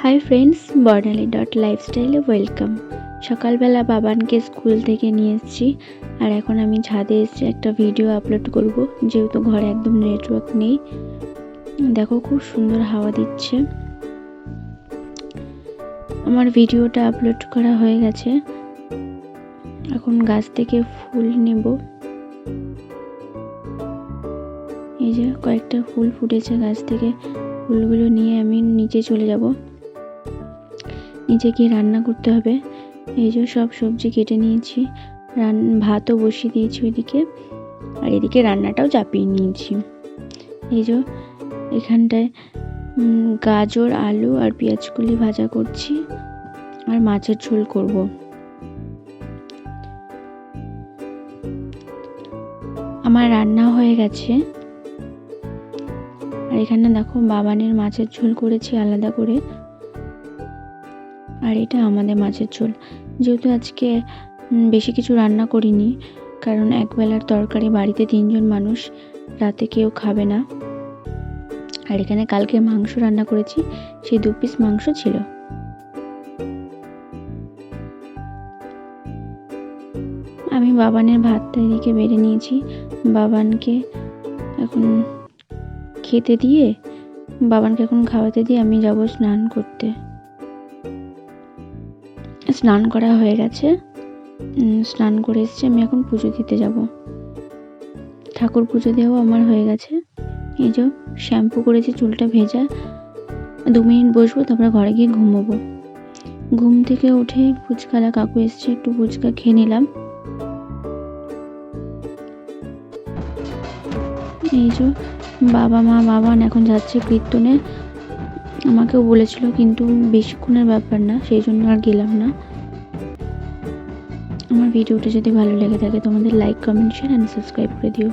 Hi friends, বর্ণালী লাইফস্টাইলে welcome. সকালবেলা বাবানকে school থেকে নিয়ে এসেছি আর এখন আমি ছাদে এসেছি একটা ভিডিও আপলোড করব, যেহেতু ঘরে একদম নেটওয়ার্ক নেই। দেখো খুব সুন্দর হাওয়া দিচ্ছে। আমার ভিডিওটা আপলোড করা হয়ে গেছে, এখন গাছ থেকে ফুল নেব। এই যে কয়েকটা ফুল ফুটেছে গাছ থেকে, ফুলগুলো নিয়ে আমি নিচে চলে যাব। নিচে গিয়ে রান্না করতে হবে। এই যে সব সবজি কেটে নিয়েছি, ভাতও বসিয়ে দিয়েছি ওইদিকে, আর এদিকে রান্নাটাও চাপিয়ে নিয়েছি। এই যে এখানটায় গাজর, আলু আর পেঁয়াজকলি ভাজা করছি, আর মাছের ঝোল করব। আমার রান্না হয়ে গেছে। আর এখানে দেখো বাবানের মাছের ঝোল করেছি আলাদা করে, আর এটা আমাদের মাছের ঝোল। যেহেতু আজকে বেশি কিছু রান্না করিনি, কারণ একবেলার তরকারি, বাড়িতে 3 জন মানুষ, রাতে কেউ খাবে না। আর এখানে কালকে মাংস রান্না করেছি, সেই 2 পিস মাংস ছিল। আমি বাবানের ভাতটা এদিকে বেড়ে নিয়েছি। বাবানকে এখন খেতে দিয়ে, বাবানকে এখন খাওয়াতে দিয়ে আমি যাব স্নান করতে। স্নান করা হয়ে গেছে, স্নান করে এসেছি, আমি এখন পুজো দিতে যাব। ঠাকুর পুজো দেওয়া আমার হয়ে গেছে। এই যে শ্যাম্পু করেছি, চুলটা ভেজা। 2 মিনিট বসবো, তারপরে ঘরে গিয়ে ঘুমোবো। ঘুম থেকে উঠে ফুচকালা কাকু এসছে, একটু ফুচকা খেয়ে নিলাম। এই যে বাবান এখন যাচ্ছে কীর্তনে। আমাকেও বলেছিল, কিন্তু বেশিক্ষণের ব্যাপার না, সেই জন্য আর গেলাম না। আমার ভিডিওটা যদি ভালো লেগে থাকে তোমাদের like, comment, share and subscribe করে দিও।